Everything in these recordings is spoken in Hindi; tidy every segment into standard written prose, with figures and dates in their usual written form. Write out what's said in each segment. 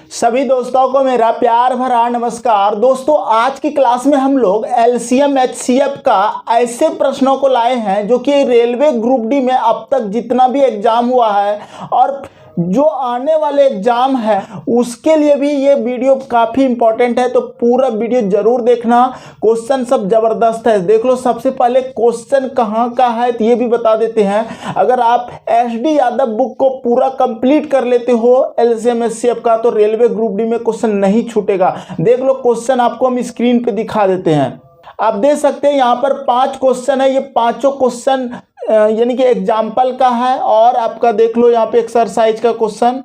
सभी दोस्तों को मेरा प्यार भरा नमस्कार। दोस्तों, आज की क्लास में हम लोग एलसीएम एचसीएफ का ऐसे प्रश्नों को लाए हैं जो कि रेलवे ग्रुप डी में अब तक जितना भी एग्जाम हुआ है और जो आने वाले एग्जाम है उसके लिए भी ये वीडियो काफ़ी इंपॉर्टेंट है, तो पूरा वीडियो जरूर देखना। क्वेश्चन सब जबरदस्त है, देख लो। सबसे पहले क्वेश्चन कहाँ का है तो ये भी बता देते हैं। अगर आप एसडी यादव बुक को पूरा कंप्लीट कर लेते हो एलसीएम एचसीएफ का, तो रेलवे ग्रुप डी में क्वेश्चन नहीं छूटेगा। देख लो, क्वेश्चन आपको हम स्क्रीन पे दिखा देते हैं। आप देख सकते हैं यहाँ पर 5 क्वेश्चन है। ये पांचों क्वेश्चन यानी कि एग्जाम्पल का है। और आपका देख लो यहाँ पे एक्सरसाइज का क्वेश्चन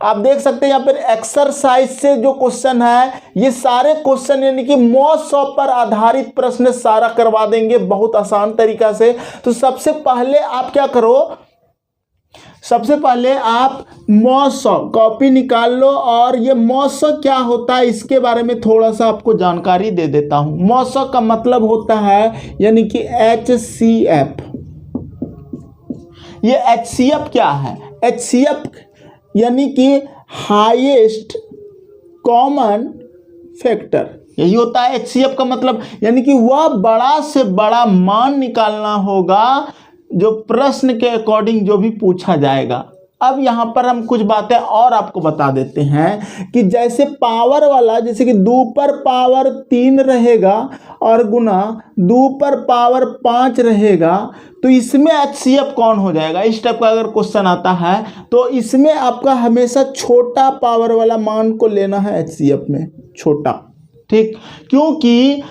आप देख सकते हैं। यहाँ पर एक्सरसाइज से जो क्वेश्चन है ये सारे क्वेश्चन यानी कि मौसम पर आधारित प्रश्न सारा करवा देंगे बहुत आसान तरीका से। तो सबसे पहले आप क्या करो, सबसे पहले आप मौसम कॉपी निकाल लो और ये मौसम क्या होता है इसके बारे में थोड़ा सा आपको जानकारी दे देता हूं। मौसम का मतलब होता है यानी कि HCF। ये HCF क्या है? HCF यानी कि हाईएस्ट कॉमन फैक्टर, यही होता है HCF का मतलब। यानी कि वह बड़ा से बड़ा मान निकालना होगा जो प्रश्न के अकॉर्डिंग जो भी पूछा जाएगा। अब यहाँ पर हम कुछ बातें और आपको बता देते हैं कि जैसे पावर वाला, जैसे कि 2 पर पावर 3 रहेगा और गुना 2 पर पावर 5 रहेगा, तो इसमें HCF कौन हो जाएगा? इस टाइप का अगर क्वेश्चन आता है तो इसमें आपका हमेशा छोटा पावर वाला मान को लेना है HCF में, छोटा। ठीक, क्योंकि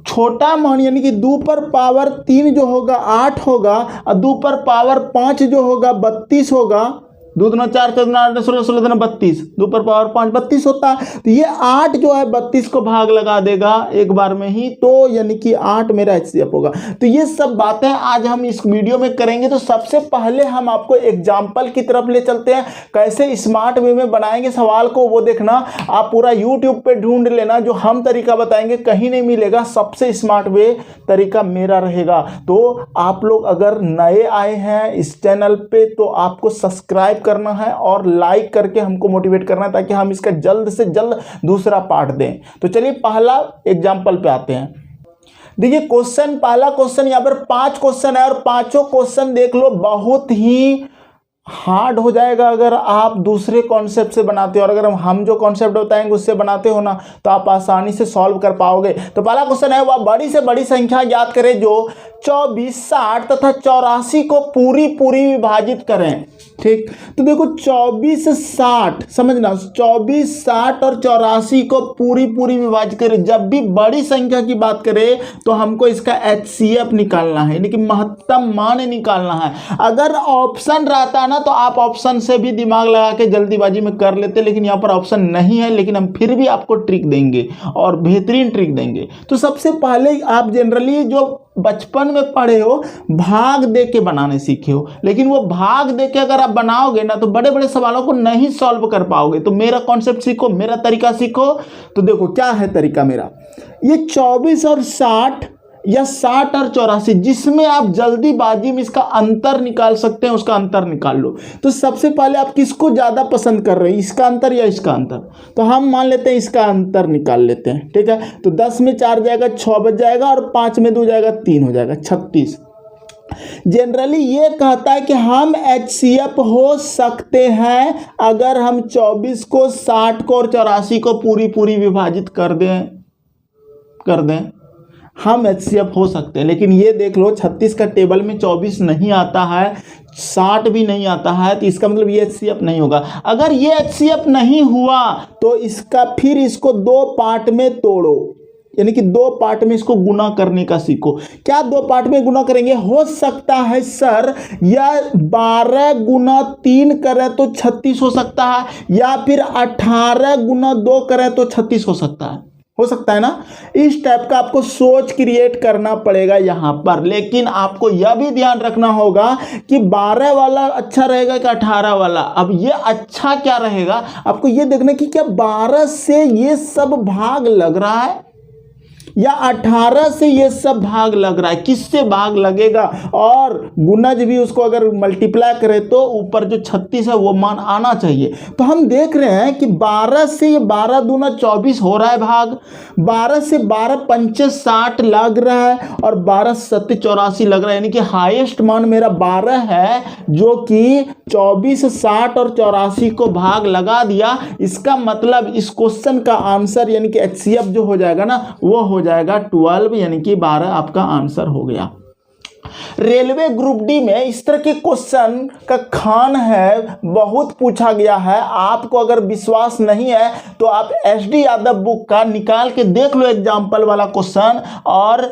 छोटा मान यानी कि 2 पर पावर 3 जो होगा 8 होगा और 2 पर पावर 5 जो होगा 32 होगा। 2 दूना 4, 4 दूना 8, 16, 16 दूना 32, 2 पर पावर 5 32 होता है। तो ये 8 जो है 32 को भाग लगा देगा एक बार में ही, तो यानी कि 8 मेरा HCF होगा। तो ये सब बातें आज हम इस वीडियो में करेंगे। तो सबसे पहले हम आपको एग्जाम्पल की तरफ ले चलते हैं, कैसे स्मार्ट वे में बनाएंगे सवाल को वो देखना। आप पूरा यूट्यूब पे ढूंढ लेना, जो हम तरीका बताएंगे कहीं नहीं मिलेगा, सबसे स्मार्ट वे तरीका मेरा रहेगा। तो आप लोग अगर नए आए हैं इस चैनल पे तो आपको सब्सक्राइब करना है और लाइक करके हमको मोटिवेट करना है ताकि हम इसका जल्द से जल्द दूसरा पार्ट दें। तो चलिए पहला एग्जांपल पे आते हैं। देखिए क्वेश्चन, पहला क्वेश्चन यहाँ पर 5 क्वेश्चन है और पांचों क्वेश्चन देख लो बहुत ही हार्ड हो जाएगा अगर आप दूसरे कॉन्सेप्ट से बनाते हो, और अगर हम जो कॉन्सेप्ट बताएंगे उससे बनाते हो ना तो आप आसानी से सॉल्व कर पाओगे। तो पहला क्वेश्चन है, वह बड़ी से बड़ी संख्या ज्ञात करें जो 24, 60 तथा 84 को पूरी विभाजित करें। ठीक, तो देखो 24, 60 समझना, 24, 60 और 84 को पूरी विभाजित करें। जब भी बड़ी संख्या की बात करें तो हमको इसका HCF निकालना है, यानी कि महत्तम मान निकालना है। अगर ऑप्शन रहता ना तो आप ऑप्शन से भी दिमाग लगा के जल्दीबाजी में कर लेते, लेकिन यहाँ पर ऑप्शन नहीं है, लेकिन हम फिर भी आपको ट्रिक देंगे और बेहतरीन ट्रिक देंगे। तो सबसे पहले आप जनरली जो बचपन में पढ़े हो भाग दे के बनाने सीखे हो, लेकिन वो भाग दे के अगर आप बनाओगे ना तो बड़े बड़े सवालों को नहीं सॉल्व कर पाओगे। तो मेरा कॉन्सेप्ट सीखो, मेरा तरीका सीखो। तो देखो क्या है तरीका मेरा, ये 24 और 60 या 60 और 84 जिसमें आप जल्दीबाजी में इसका अंतर निकाल सकते हैं, उसका अंतर निकाल लो। तो सबसे पहले आप किसको ज़्यादा पसंद कर रहे हैं, इसका अंतर या इसका अंतर? तो हम मान लेते हैं इसका अंतर निकाल लेते हैं। ठीक है, तो 10 में 4 जाएगा 6 बच जाएगा और 5 में 2 जाएगा 3 हो जाएगा 36। जनरली ये कहता है कि हम HCF हो सकते हैं अगर हम 24 को 60 को और 84 को पूरी विभाजित कर दें हम HCF हो सकते हैं। लेकिन ये देख लो 36 का टेबल में 24 नहीं आता है, 60 भी नहीं आता है, तो इसका मतलब ये HCF नहीं होगा। अगर ये HCF नहीं हुआ तो इसका फिर इसको 2 पार्ट में तोड़ो, यानी कि 2 पार्ट में इसको गुना करने का सीखो। क्या 2 पार्ट में गुना करेंगे? हो सकता है सर या 12 गुना 3 करें तो 36 हो सकता है, या फिर 18 गुना 2 करें तो 36 हो सकता है ना। इस टाइप का आपको सोच क्रिएट करना पड़ेगा यहाँ पर। लेकिन आपको यह भी ध्यान रखना होगा कि 12 वाला अच्छा रहेगा कि 18 वाला। अब ये अच्छा क्या रहेगा, आपको ये देखना कि क्या 12 से ये सब भाग लग रहा है। या 18 से ये सब भाग लग रहा है, किससे भाग लगेगा, और गुणज भी उसको अगर मल्टीप्लाई करें तो ऊपर जो 36 है वो मान आना चाहिए। तो हम देख रहे हैं कि 12 से ये 12 दूना 24 हो रहा है भाग, 12 से 12 पंचे 60 लग रहा है, और 12 सत्ते 84 लग रहा है, यानी कि हाईएस्ट मान मेरा 12 है, जो कि 24, 60 और 84 को भाग लगा दिया। इसका मतलब इस क्वेश्चन का आंसर यानी कि HCF जो हो जाएगा ना वो हो जाएगा 12, यानी कि 12 आपका आंसर हो गया। रेलवे ग्रुप डी में इस तरह के क्वेश्चन का खान है, बहुत पूछा गया है। आपको अगर विश्वास नहीं है तो आप SD यादव बुक का निकाल के देख लो एग्जाम्पल वाला क्वेश्चन, और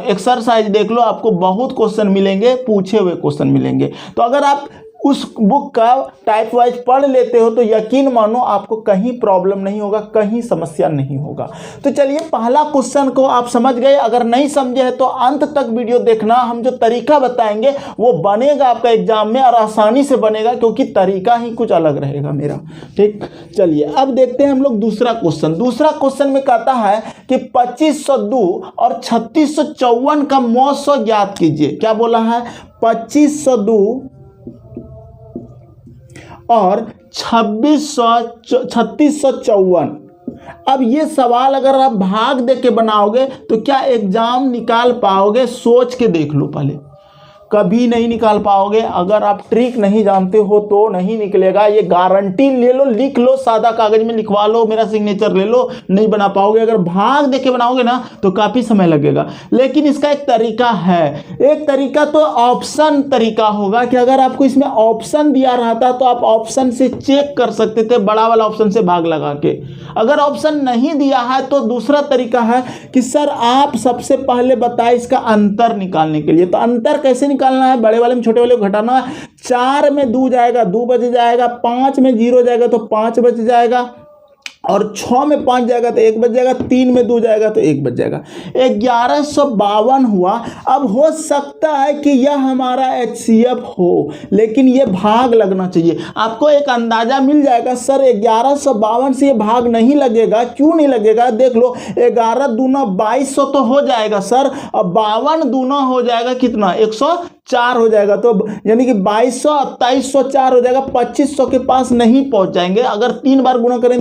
एक्सरसाइज देख लो, आपको बहुत क्वेश्चन मिलेंगे, पूछे हुए क्वेश्चन मिलेंगे। तो अगर आप उस बुक का टाइप वाइज पढ़ लेते हो तो यकीन मानो आपको कहीं प्रॉब्लम नहीं होगा, कहीं समस्या नहीं होगा। तो चलिए पहला क्वेश्चन को आप समझ गए। अगर नहीं समझे हैं तो अंत तक वीडियो देखना, हम जो तरीका बताएंगे वो बनेगा आपका एग्जाम में, और आसानी से बनेगा क्योंककि तरीका ही कुछ अलग रहेगा मेरा। ठीक, चलिए अब देखते हैं हम लोग दूसरा क्वेश्चन। दूसरा क्वेश्चन में कहता है कि 2502 और 3654 का मौसम ज्ञात कीजिए। क्या बोला है? 2502 और 3654। अब ये सवाल अगर आप भाग दे के बनाओगे तो क्या एग्जाम निकाल पाओगे? सोच के देख लो पहले, कभी नहीं निकाल पाओगे। अगर आप ट्रिक नहीं जानते हो तो नहीं निकलेगा, ये गारंटी ले लो, लिख लो, सादा कागज में लिखवा लो, मेरा सिग्नेचर ले लो, नहीं बना पाओगे। अगर भाग देके बनाओगे ना तो काफी समय लगेगा। लेकिन इसका एक तरीका है, एक तरीका तो ऑप्शन तरीका होगा कि अगर आपको इसमें ऑप्शन दिया रहता तो आप ऑप्शन से चेक कर सकते थे, बड़ा वाला ऑप्शन से भाग लगा के। अगर ऑप्शन नहीं दिया है तो दूसरा तरीका है कि सर आप सबसे पहले बताएं इसका अंतर निकालने के लिए। तो अंतर कैसे निकालना है? बड़े वाले में छोटे वाले को घटाना है। 4 में 2 जाएगा, 2 बच जाएगा, 5 में 0 जाएगा तो 5 बच जाएगा, और 6 में 5 जाएगा तो 1 बच जाएगा, 3 में 2 जाएगा तो 1 बच जाएगा। 1152 हुआ। अब हो सकता है कि यह हमारा HCF हो, लेकिन ये भाग लगना चाहिए। आपको एक अंदाजा मिल जाएगा सर 1152 से ये भाग नहीं लगेगा। क्यों नहीं लगेगा? देख लो, 11 दूना 2200 तो हो जाएगा सर, और 52 दूना हो जाएगा कितना? 104 हो जाएगा। तो यानी कि 2200 2304 हो जाएगा, 2500 के पास नहीं पहुंच जाएंगे। अगर 3 बार गुणा करें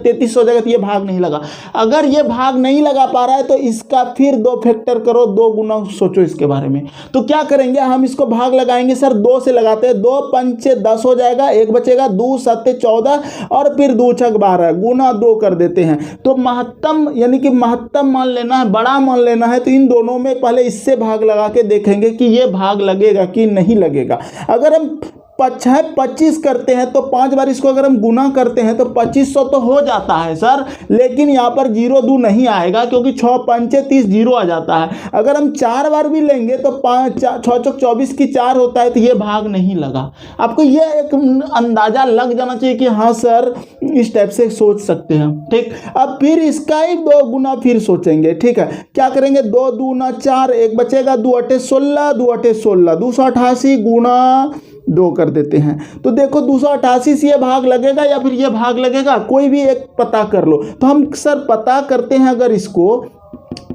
33 हो जाएगा, तो ये भाग नहीं लगा। अगर ये भाग नहीं लगा पा रहा है तो इसका फिर 2 फैक्टर करो, 2 गुना सोचो इसके बारे में। तो क्या करेंगे हम? इसको भाग लगाएंगे सर, 2 से लगाते हैं। 2 पंचे 10 हो जाएगा, 1 बचेगा, 2 सत्ते 14, और फिर 2 छक 12, गुना 2 कर देते हैं। तो महत्तम यानी कि महत्तम मान लेना है, बड़ा मान लेना है। तो इन दोनों में पहले इससे भाग लगा के देखेंगे कि ये भाग लगेगा कि नहीं लगेगा। अगर हम 25 करते हैं तो 5 बार इसको अगर हम गुना करते हैं तो 2500 तो हो जाता है सर, लेकिन यहाँ पर 0 2 नहीं आएगा क्योंकि 6 पंचे 30 0 आ जाता है। अगर हम 4 बार भी लेंगे तो 5 6 चौक 24 की 4 होता है, तो ये भाग नहीं लगा। आपको ये एक अंदाजा लग जाना चाहिए कि हाँ सर इस टाइप से सोच सकते हैं। ठीक, अब फिर इसका ही 2 गुना फिर सोचेंगे। ठीक है, क्या करेंगे? 2 दूना 4, 1 बचेगा, 2 अटे 16, 2 अटे 16, 288 गुना 2 कर देते हैं। तो देखो 288 से ये भाग लगेगा या फिर ये भाग लगेगा, कोई भी एक पता कर लो। तो हम सर पता करते हैं, अगर इसको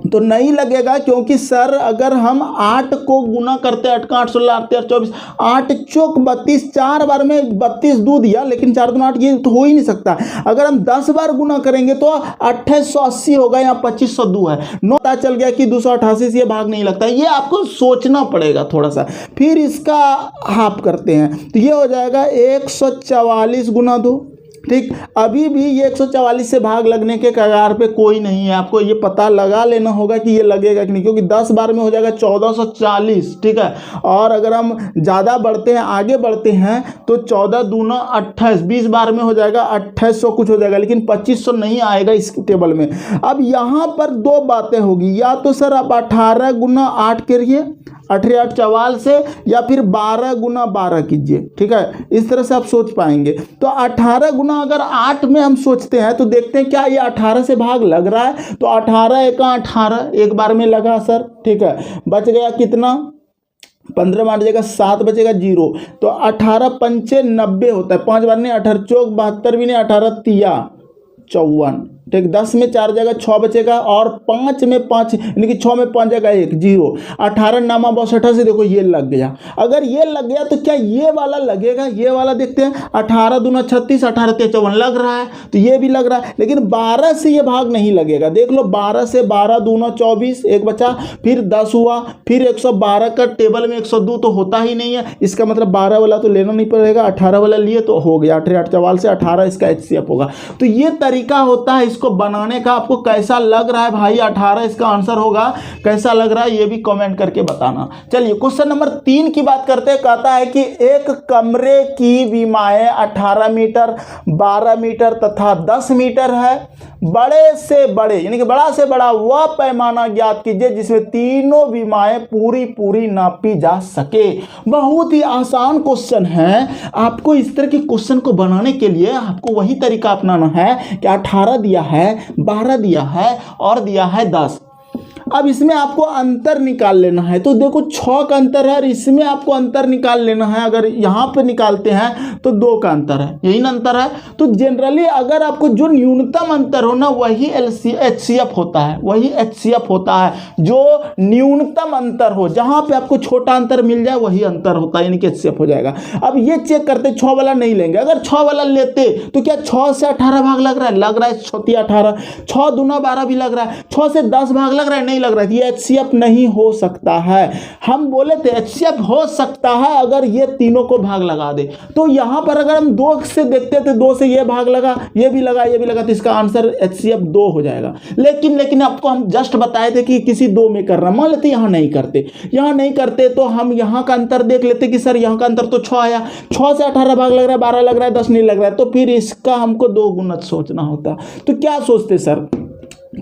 तो नहीं लगेगा, क्योंकि सर अगर हम 8 को गुना करते हैं, 8 का 8 16 8 24, 8 चौक 32, 4 बार में 32 दूध दिया, लेकिन 4 दूना 8, ये तो हो ही नहीं सकता। अगर हम 10 बार गुना करेंगे तो 2880 होगा, यहाँ 2502 है। पता चल गया कि 288 से ये भाग नहीं लगता। ये आपको सोचना पड़ेगा थोड़ा सा। फिर इसका हाफ करते हैं तो ये हो जाएगा 144 गुना 2। ठीक, अभी भी ये 144 से भाग लगने के कगार पे कोई नहीं है। आपको ये पता लगा लेना होगा कि ये लगेगा कि नहीं, क्योंकि 10 बार में हो जाएगा 1440। ठीक है, और अगर हम ज़्यादा बढ़ते हैं, आगे बढ़ते हैं तो 14 दूना 28, 20 बार में हो जाएगा 2800 कुछ हो जाएगा, लेकिन 2500 नहीं आएगा इस टेबल में। अब यहाँ पर 2 बातें होगी, या तो सर आप 18 गुना 8 करिए 18 चवाल से, या फिर 12 गुना 12 कीजिए। ठीक है, इस तरह से आप सोच पाएंगे। तो 18 गुना अगर 8 में हम सोचते हैं तो देखते हैं क्या ये 18 से भाग लग रहा है। तो 18 एका 18, 1 बार में लगा सर। ठीक है, बच गया कितना? 15 में 8 जाएगा, 7 बचेगा 0। तो 18 पंचे 90 होता है, 5 बार नहीं, 18 चौक 72 भी नहीं, 18 तिया 54, ठीक, 10 में 4 जगह 6 बचेगा और 5 में 5 यानी कि 6 में 5 जगह 1 0। 18 नामा 62 से देखो ये लग गया। अगर ये लग गया तो क्या ये वाला लगेगा? ये वाला देखते हैं, 18 दूना 36, 18 3 54 लग रहा है, तो ये भी लग रहा है। लेकिन 12 से ये भाग नहीं लगेगा। देख लो 12 से 12 दूना 24, एक बचा, फिर 10 हुआ, फिर 112 का टेबल में 102 तो होता ही नहीं है, इसका मतलब 12 वाला तो लेना नहीं पड़ेगा, 18 वाला लिए तो हो गया। 8 8 44 से 18 इसका HCF होगा। तो ये तरीका होता है इसको बनाने का। आपको कैसा लग रहा है भाई? 18 इसका आंसर होगा। कैसा लग रहा है ये भी कमेंट करके बताना। चलिए क्वेश्चन नंबर 3 की बात करते हैं। कहता है कि एक कमरे की विमाएँ 18 मीटर, 12 मीटर तथा 10 मीटर है। बड़े से बड़े यानी कि बड़ा से बड़ा वह पैमाना ज्ञात कीजिए जिसमें तीनों विमाएँ पूरी नापी जा सके। बहुत ही आसान क्वेश्चन है। आपको इस तरह के क्वेश्चन को बनाने के लिए आपको वही तरीका अपनाना है कि 18 दिया है, 12 दिया है और दिया है 10। अब इसमें आपको अंतर निकाल लेना है। तो देखो 6 का अंतर है और इसमें आपको अंतर निकाल लेना है। अगर यहाँ पे निकालते हैं तो 2 का अंतर है, यही ना अंतर है। तो जनरली अगर आपको जो न्यूनतम अंतर हो ना वही HCF होता है, वही HCF होता है। जो न्यूनतम अंतर हो, जहाँ पे आपको छोटा अंतर मिल जाए वही अंतर होता है, यानी कि HCF हो जाएगा। अब ये चेक करते 6 वाला नहीं लेंगे। अगर 6 वाला लेते तो क्या 6 से 18 भाग लग रहा है? लग रहा है 6 18, 6 दूना 12 भी लग रहा है, 6 से 10 भाग लग रहा है, नहीं लग रहा है। ये HCF नहीं हो सकता है। हम बोले थे HCF हो सकता है अगर ये तीनों को भाग लगा दे। तो यहां पर अगर हम 2 से देखते थे, 2 से ये भाग लगा, ये भी लगा, ये भी लगा, तो इसका आंसर HCF 2 हो जाएगा। लेकिन आपको हम जस्ट बताए थे कि किसी 2 में करना। मान लेते यहां नहीं करते तो हम यहां का अंतर देख लेते कि सर यहां का अंतर तो 6 आया, 6 से 18 भाग लग रहा है, 12 लग रहा है, 10 नहीं लग रहा है। तो फिर इसका हमको 2 गुना सोचना होता। तो क्या सोचते सर?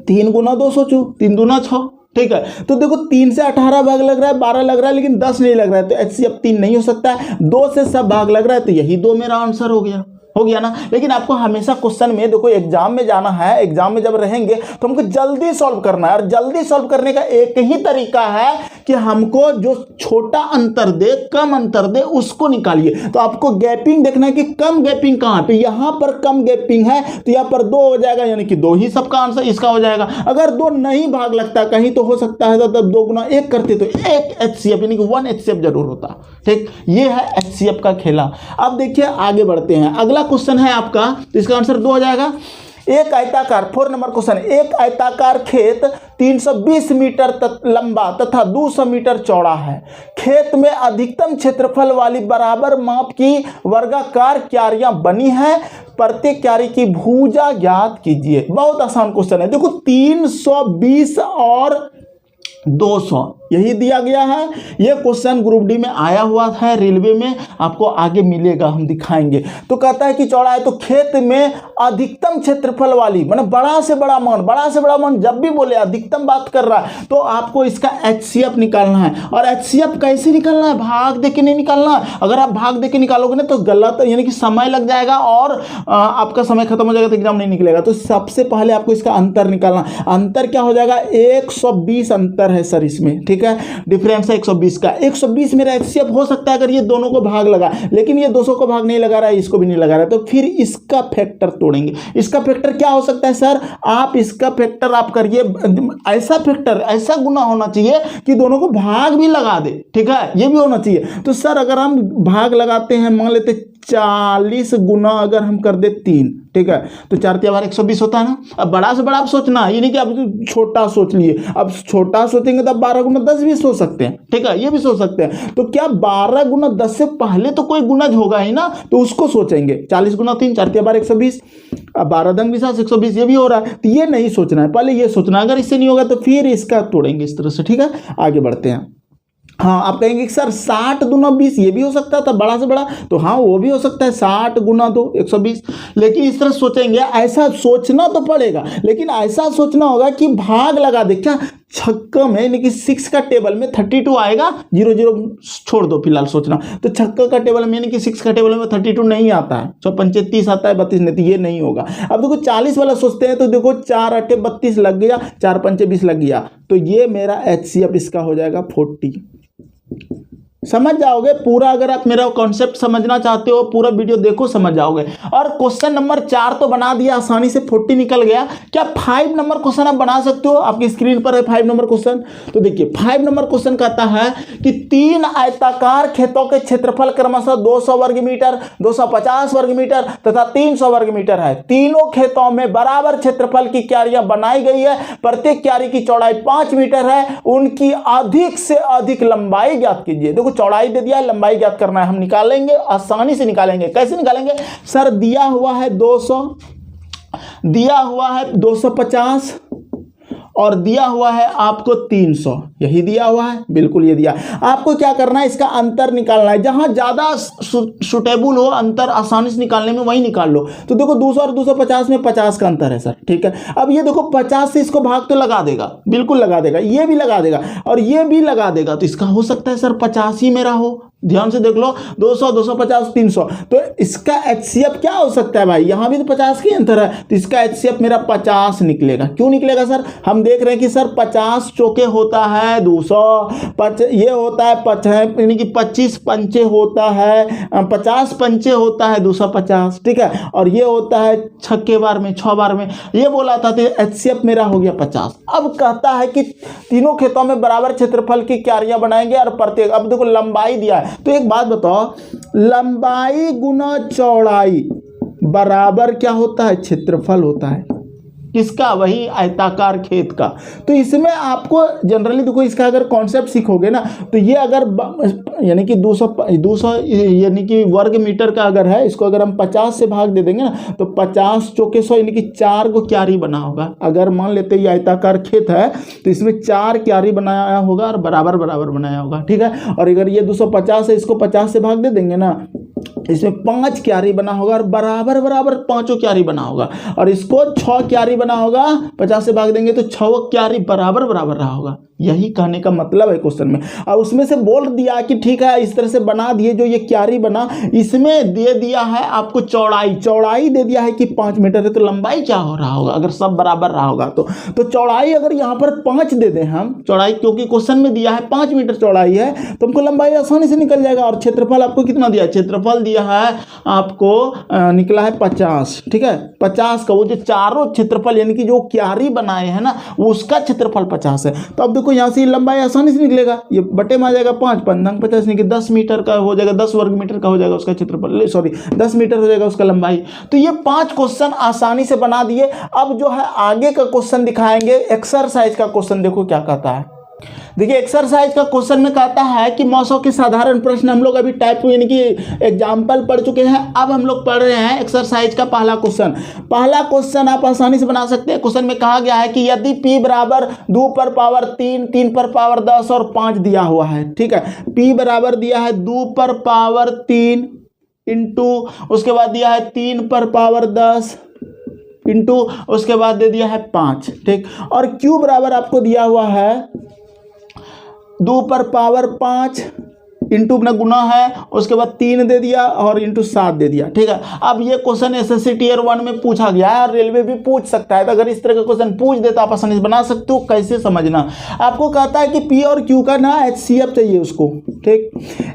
3 गुना 2 सोचो, 3 दूना 6, ठीक है। तो देखो 3 से 18 भाग लग रहा है, 12 लग रहा है, लेकिन 10 नहीं लग रहा है, तो HCF 3 नहीं हो सकता है। 2 से सब भाग लग रहा है, तो यही 2 मेरा आंसर हो गया ना। लेकिन आपको हमेशा क्वेश्चन में देखो एग्जाम में जाना है, एग्जाम में जब रहेंगे तो हमको जल्दी सॉल्व करना है। और जल्दी सॉल्व करने का एक ही तरीका है कि हमको जो छोटा अंतर दे, कम अंतर दे, उसको निकालिए। तो आपको गैपिंग देखना है कि कम गैपिंग कहाँ पे। यहाँ पर कम गैपिंग है तो यहाँ पर 2 हो जाएगा, यानी कि 2 ही सबका आंसर इसका हो जाएगा। अगर 2 नहीं भाग लगता कहीं तो हो सकता है तब 2 गुना 1 करते तो 1 HCF यानी कि 1 HCF जरूर होता। ठीक, ये है HCF का खेला। अब देखिए आगे बढ़ते हैं। अगला क्वेश्चन है आपका, तो इसका आंसर 2 हो जाएगा। एक आयताकार 4 नंबर क्वेश्चन, एक आयताकार खेत 320 मीटर लंबा तथा 200 मीटर चौड़ा है। खेत में अधिकतम क्षेत्रफल वाली बराबर माप की वर्गाकार क्यारियां बनी है। प्रत्येक क्यारी की भुजा ज्ञात कीजिए। बहुत आसान क्वेश्चन है। देखो 320 और 200 यही दिया गया है। ये क्वेश्चन ग्रुप डी में आया हुआ है, रेलवे में आपको आगे मिलेगा, हम दिखाएंगे। तो कहता है कि चौड़ा है तो खेत में अधिकतम क्षेत्रफल वाली, मतलब बड़ा से बड़ा मान जब भी बोले अधिकतम बात कर रहा है तो आपको इसका HCF निकालना है। और HCF कैसे निकालना है? भाग दे के नहीं निकालना। अगर आप भाग दे के निकालोगे ना तो गलत, यानी कि समय लग जाएगा और आपका समय खत्म हो जाएगा, तो एग्जाम नहीं निकलेगा। तो सबसे पहले आपको इसका अंतर निकालना। अंतर क्या हो जाएगा? 120 अंतर है सर इसमें, ठीक है। डिफरेंस है 120 का। 120 मेरा HCF हो सकता है अगर ये दोनों को भाग लगा, लेकिन ये 200 को भाग नहीं लगा रहा है, इसको भी नहीं लगा रहा है, तो फिर इसका फैक्टर तोड़ेंगे। इसका फैक्टर क्या हो सकता है सर? आप इसका फैक्टर आप करिए, ऐसा फैक्टर, ऐसा गुना होना चाहिए कि दोनों को भाग भी लगा दे, ठीक है, ये भी होना चाहिए। तो सर अगर हम भाग लगाते हैं, मान लेते 40 गुना अगर हम कर दे 3, ठीक है, तो 4 3 120 होता है ना। अब बड़ा से बड़ा आप सोचना, ये नहीं कि आप छोटा सोच लिए। अब छोटा सोचेंगे तो 12 गुना 10 भी सोच सकते हैं, ठीक है, ये भी सोच सकते हैं। तो क्या 12 गुना 10 से पहले तो कोई गुणज होगा ही ना, तो उसको सोचेंगे। 40 गुना 3 4 3 120, अब 12 दंग 20 120, ये भी हो रहा है, तो ये नहीं सोचना है, पहले ये सोचना। अगर इससे नहीं होगा तो फिर इसका तोड़ेंगे इस तरह से, ठीक है। आगे बढ़ते हैं। हाँ, आप कहेंगे कि सर 60 गुना 20 ये भी हो सकता था, बड़ा से बड़ा, तो हाँ वो भी हो सकता है, 60 गुना 2 120। लेकिन इस तरह सोचेंगे, ऐसा सोचना तो पड़ेगा, लेकिन ऐसा सोचना होगा कि भाग लगा दे। क्या छक्का में, यानी कि 6 का टेबल में 32 आएगा, 0 0 छोड़ दो फिलहाल सोचना। तो छक्का का टेबल में, यानी कि 6 का टेबल में 32 नहीं आता है, 54 30 आता है, 32 नहीं, तो ये नहीं होगा। अब देखो 40 वाला सोचते हैं तो देखो 4 8 32 लग गया, 4 5 20 लग गया, तो ये मेरा HCF इसका हो जाएगा 40। समझ जाओगे पूरा। अगर आप मेरा कॉन्सेप्ट समझना चाहते हो पूरा वीडियो देखो, समझ जाओगे। और क्वेश्चन नंबर 4 तो बना दिया आसानी से, 40 निकल गया। क्या 5 नंबर क्वेश्चन आप बना सकते हो? आपकी स्क्रीन पर है 5 नंबर क्वेश्चन। तो देखिए 5 नंबर क्वेश्चन कहता है कि 3 आयताकार खेतों के क्षेत्रफल क्रमशः 200 वर्ग मीटर, 250 वर्ग मीटर तथा 300 वर्ग मीटर है। तीनों खेतों में बराबर क्षेत्रफल की क्यारियां बनाई गई है। प्रत्येक क्यारी की चौड़ाई 5 मीटर है। उनकी अधिक से अधिक लंबाई ज्ञात कीजिए। देखो चौड़ाई दे दिया है, लंबाई ज्ञात करना है। हम निकालेंगे, आसानी से निकालेंगे। कैसे निकालेंगे सर? दिया हुआ है 200, दिया हुआ है 250 और दिया हुआ है आपको 300। यही दिया हुआ है, बिल्कुल ये दिया। आपको क्या करना है, इसका अंतर निकालना है। जहां ज्यादा सुटेबल हो अंतर आसानी से निकालने में, वही निकाल लो। तो देखो 200 और 250 में 50 का अंतर है सर, ठीक है। अब ये देखो 50 से इसको भाग तो लगा देगा, बिल्कुल लगा देगा। ये भी लगा देगा और ये भी लगा देगा। तो इसका हो सकता है सर 50 ही मेरा हो। ध्यान से देख लो, 200, 250, 300। तो इसका HCF क्या हो सकता है भाई? यहां भी तो 50 की अंतर है। तो इसका HCF मेरा 50 निकलेगा। क्यों निकलेगा सर? हम देख रहे हैं कि सर 50 चौके होता है 200, ये होता है यानी कि 25 पंचे होता है, 50 पंचे होता है 250, ठीक है। और ये होता है छक्के बार में, 6 बार में, ये बोला था। तो HCF मेरा हो गया 50। अब कहता है कि तीनों खेतों में बराबर क्षेत्रफल की क्यारियां बनाएंगे और प्रत्येक, अब देखो लंबाई दिया है। तो एक बात बताओ, लंबाई गुना चौड़ाई बराबर क्या होता है? क्षेत्रफल होता है। किसका? वही आयताकार खेत का। तो इसमें आपको जनरली देखो, इसका अगर कॉन्सेप्ट सीखोगे ना, तो ये अगर यानी कि 200 यानी कि वर्ग मीटर का अगर है, इसको अगर हम 50 से भाग दे देंगे ना, तो 50 चौके 100 यानी कि 4 को क्यारी बना होगा। अगर मान लेते ये आयताकार खेत है तो इसमें 4 क्यारी बनाया होगा और बराबर बराबर बनाया होगा, ठीक है। और अगर ये 250 है, इसको 50 से भाग दे देंगे ना, इसमें 5 क्यारी बना होगा और बराबर बराबर 5 क्यारी बना होगा। और इसको 6 क्यारी बना होगा, 50 से भाग देंगे तो 6 क्यारी बराबर बराबर रहा होगा। यही कहने का मतलब है क्वेश्चन में। और उसमें से बोल दिया कि ठीक है इस तरह से बना दिए, जो ये क्यारी बना, इसमें दे दिया है आपको चौड़ाई। चौड़ाई दे दिया है कि 5 मीटर है। तो लंबाई क्या हो रहा होगा अगर सब बराबर रहा होगा? तो चौड़ाई अगर यहाँ पर 5 दे दें हम, चौड़ाई क्योंकि क्वेश्चन में दिया है 5 मीटर चौड़ाई है, तो हमको लंबाई आसानी से निकल जाएगा। और क्षेत्रफल आपको कितना दिया है? क्षेत्रफल दिया है आपको निकला है 50, ठीक है। 50 का वो जो चारों क्षेत्रफल यानी कि जो क्यारी बनाए हैं ना, उसका क्षेत्रफल 50 है। तो अब देखो यहाँ से लंबाई आसानी से निकलेगा, ये बटे में आ जाएगा 5 पंद्रह 50 नहीं कि 10 मीटर का हो जाएगा, 10 वर्ग मीटर का हो जाएगा उसका क्षेत्रफल, सॉरी 10 मीटर हो जाएगा उसका लंबाई। तो ये 5 क्वेश्चन आसानी से बना दिए। अब जो है आगे का क्वेश्चन दिखाएंगे, एक्सरसाइज का क्वेश्चन देखो क्या कहता है। देखिए एक्सरसाइज का क्वेश्चन में कहता है कि मौसम के साधारण प्रश्न हम लोग अभी टाइप यानी कि एग्जाम्पल पढ़ चुके हैं। अब हम लोग पढ़ रहे हैं एक्सरसाइज का पहला क्वेश्चन। पहला क्वेश्चन आप आसानी से बना सकते हैं। क्वेश्चन में कहा गया है कि यदि p बराबर 2 पर पावर 3, 3 पर पावर 10 और 5 दिया हुआ है, ठीक है। p बराबर दिया है 2 पर पावर 3 इंटू, उसके बाद दिया है 3 पर पावर 10 इंटू, उसके बाद दे दिया है 5, ठीक। और q बराबर आपको दिया हुआ है 2 पर पावर 5 इंटू अपना गुना है, उसके बाद 3 दे दिया और इंटू 7 दे दिया, ठीक है। अब ये क्वेश्चन एसएससी टियर 1 में पूछा गया है और रेलवे भी पूछ सकता है। तो अगर इस तरह का क्वेश्चन पूछ दे तो आप आसानी से बना सकते हो। कैसे समझना, आपको कहता है कि पी और क्यू का ना HCF चाहिए उसको, ठीक।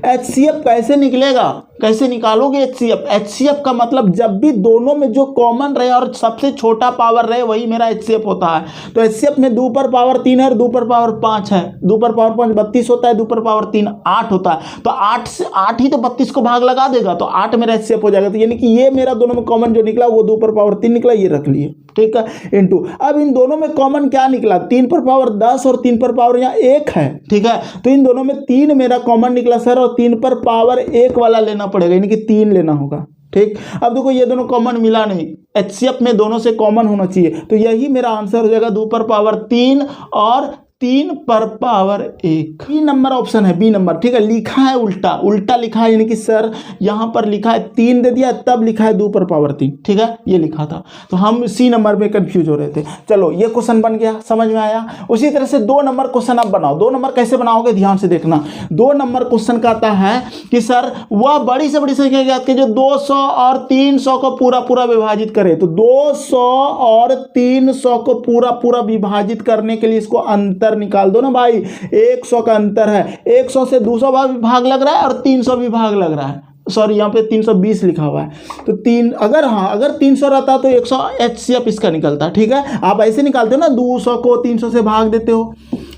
HCF कैसे निकलेगा, कैसे निकालोगे HCF? HCF का मतलब जब भी दोनों में जो कॉमन रहे और सबसे छोटा पावर रहे वही मेरा HCF होता है। तो HCF में 2 पर पावर 3 है और 2 पर पावर 5 है। 2 पर पावर 5 32 होता है, 2 पर पावर 3 8 होता है। तो 8 से 8 ही तो 32 को भाग लगा देगा, तो 8 मेरा HCF हो जाएगा। तो यानी कि ये मेरा दोनों में कॉमन जो निकला वो 2 पर पावर 3 निकला, ये रख लिए, ठीक है। इंटू अब इन दोनों में कॉमन क्या निकला? 3 पर पावर 10 और 3 पर पावर यहाँ 1 है, ठीक है। तो इन दोनों में 3 मेरा कॉमन निकला सर, और 3 पर पावर 1 वाला लेना पड़ेगा, यानी कि 3 लेना होगा, ठीक। अब देखो ये दोनों कॉमन मिला नहीं, HCF में दोनों से कॉमन होना चाहिए। तो यही मेरा आंसर हो जाएगा 2 पर पावर 3 और 3 पर पावर 1। बी नंबर ऑप्शन है, बी नंबर, ठीक है। लिखा है उल्टा, उल्टा लिखा है, यानी कि सर यहाँ पर लिखा है 3 दे दिया, तब लिखा है 2 पर पावर 3, ठीक है, ये लिखा था। तो हम सी नंबर में कंफ्यूज हो रहे थे। चलो ये क्वेश्चन बन गया, समझ में आया। उसी तरह से 2 नंबर क्वेश्चन आप बनाओ। 2 नंबर कैसे बनाओगे ध्यान से देखना। 2 नंबर क्वेश्चन कहता है कि सर वह बड़ी से बड़ी संख्या ज्ञात कीजिए जो 200 और 300 को पूरा पूरा विभाजित करे। तो 200 और 300 को पूरा पूरा विभाजित करने के लिए इसको अंतर अंतर निकाल दो ना भाई, 100 का अंतर है, 100 से 200 भाग लग रहा है और 300 भी भाग लग रहा है, सॉरी यहाँ पे 320 लिखा हुआ है, तो अगर 300 रहता तो 100 HCF इसका निकलता। ठीक है, आप ऐसे निकालते हो ना, 200 को 300 से भाग देते हो,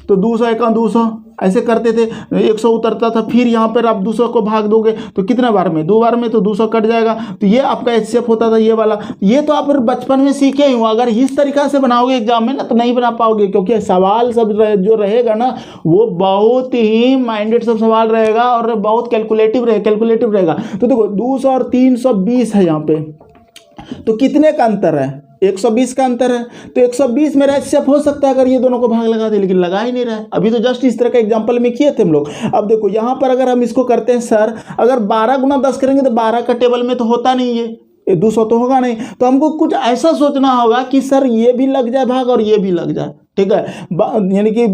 तो 200 1 200 ऐसे करते थे, 100 उतरता था, फिर यहाँ पर आप 200 को भाग दोगे तो कितने बार में, 2 बार में, तो 200 कट जाएगा, तो ये आपका HCF होता था ये वाला। ये तो आप बचपन में सीखे ही हो, अगर इस तरीका से बनाओगे एग्जाम में ना तो नहीं बना पाओगे, क्योंकि सवाल सब जो रहेगा ना वो बहुत ही माइंडेड सब सवाल रहेगा और बहुत कैलकुलेटिव रहेगा। तो देखो 200 और 320 है यहाँ पे, तो कितने का अंतर है, 120 का अंतर है, तो 120 मेरा HCF हो सकता है अगर ये दोनों को भाग लगा दे, लेकिन लगा ही नहीं रहा है। अभी तो जस्ट इस तरह का एग्जांपल में किए थे हम लोग। अब देखो यहाँ पर अगर हम इसको करते हैं सर, अगर 12 गुना 10 करेंगे तो 12 का टेबल में तो होता नहीं है, 200 तो होगा नहीं, तो हमको कुछ ऐसा सोचना होगा कि सर ये भी लग जाए भाग और ये भी लग जाए। ठीक है, यानी कि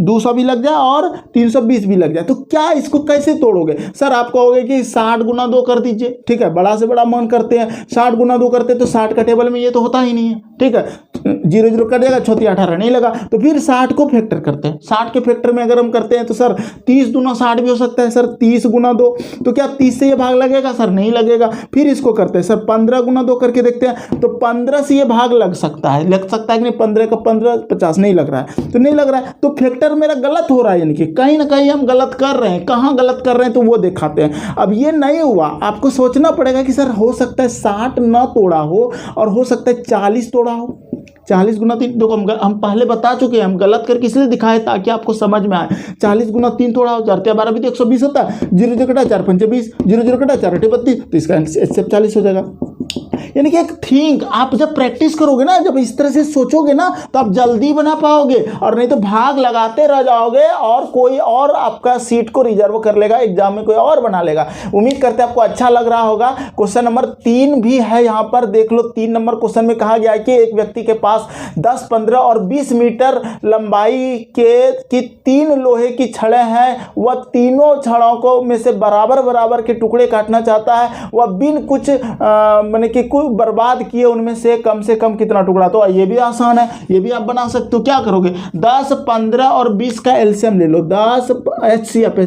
200 भी लग जाए और 320 भी लग जाए, तो क्या इसको कैसे तोड़ोगे सर? आप कहोगे कि 60 गुना 2 कर दीजिए। ठीक है, बड़ा से बड़ा मान करते हैं, 60 गुना 2 करते हैं तो 60 का टेबल में ये तो होता ही नहीं है। ठीक है, 0 0 कट जाएगा, 34 18 नहीं लगा, तो फिर 60 को फैक्टर करते हैं। 60 के फैक्टर में अगर हम करते हैं तो सर 30 दूना 60 भी हो सकता है सर, 30 गुना 2, तो क्या 30 से ये भाग लगेगा सर? नहीं लगेगा। फिर इसको करते हैं सर 15 गुना 2 करके देखते हैं, तो 15 से ये भाग लग सकता है कि नहीं, 15 का 15 50 नहीं लग रहा है, तो नहीं लग रहा है, तो फैक्टर मेरा गलत हो रहा है, यानी कि कहीं ना कहीं हम गलत कर रहे हैं। कहाँ गलत कर रहे हैं तो वो दिखाते हैं। अब ये नहीं हुआ, आपको सोचना पड़ेगा कि सर हो सकता है 60 ना तोड़ा हो और हो सकता है 40 तोड़ा हो। 40 गुना 3, देखो हम पहले बता चुके हैं, हम गलत करके इसलिए दिखाए ताकि आपको समझ में आए। 40 गुना 3 थोड़ा हो, 4 12 भी तो 120 होता है, 0 0 कटा 4 5 20, 0 0 कटा 4 8 32, तो इसका HCF 40 हो जाएगा। यानी कि एक थिंक, आप जब प्रैक्टिस करोगे ना, जब इस तरह से सोचोगे ना, तो आप जल्दी बना पाओगे, और नहीं तो भाग लगाते रह जाओगे और कोई और आपका सीट को रिजर्व कर लेगा, एग्जाम में कोई और बना लेगा। उम्मीद करते हैं आपको अच्छा लग रहा होगा। क्वेश्चन नंबर 3 भी है यहाँ पर, देख लो। 3 नंबर क्वेश्चन में कहा गया है कि एक व्यक्ति के पास 10 15 और 20 मीटर लंबाई की 3 लोहे की छड़ें हैं। वह तीनों छड़ों को में से बराबर बराबर के टुकड़े काटना चाहता है। वह बिन कुछ माने कि बर्बाद किए उनमें से कम कितना टुकड़ा, तो ये भी आसान है, ये भी आप बना सकते हो। क्या करोगे, 10 15 और 20 का एलसीएम ले लो, 10 HCF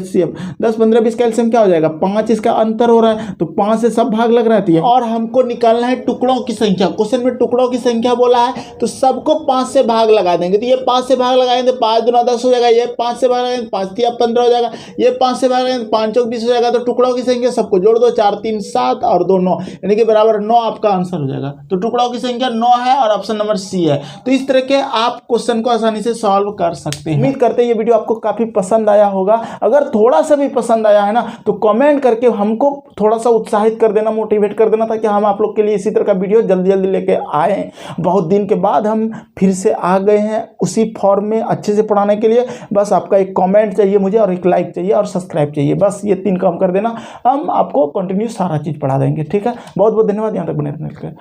10 15 20 का एलसीएम क्या हो जाएगा, 5 इसका अंतर हो रहा है, तो 5 से सब भाग लग रहा है, और हमको निकालना है टुकड़ों की संख्या। क्वेश्चन में टुकड़ों की संख्या बोला है, तो सबको 5 से भाग लगा देंगे, तो ये 5 से भाग लगाएंगे तो 5 दूना 10 हो जाएगा, ये 5 से भाग लगाएंगे 5 3 15 हो जाएगा, ये 5 से भाग लगाएंगे 5 चौक 20 हो जाएगा। तो टुकड़ों की संख्या सबको जोड़ दो, 4 3 7 और 2 9, यानी कि बराबर 9 आपका आंसर हो जाएगा। तो टुकड़ों की संख्या 9 है और ऑप्शन नंबर सी है। तो इस तरह के आप क्वेश्चन को आसानी से सॉल्व कर सकते हैं। उम्मीद करते हैं ये वीडियो आपको काफी पसंद आया होगा। अगर थोड़ा सा भी पसंद आया है ना, तो कमेंट करके हमको थोड़ा सा उत्साहित कर देना, मोटिवेट कर देना, ताकि हम आप लोग के लिए इसी तरह का वीडियो जल्दी जल्दी लेके आए। बहुत दिन के बाद हम फिर से आ गए हैं उसी फॉर्म में अच्छे से पढ़ाने के लिए। बस आपका एक कमेंट चाहिए मुझे, और एक लाइक चाहिए, और सब्सक्राइब चाहिए। बस ये 3 काम कर देना, हम आपको कंटिन्यू सारा चीज़ पढ़ा देंगे। ठीक है, बहुत बहुत धन्यवाद यहाँ तक बने रहने के लिए।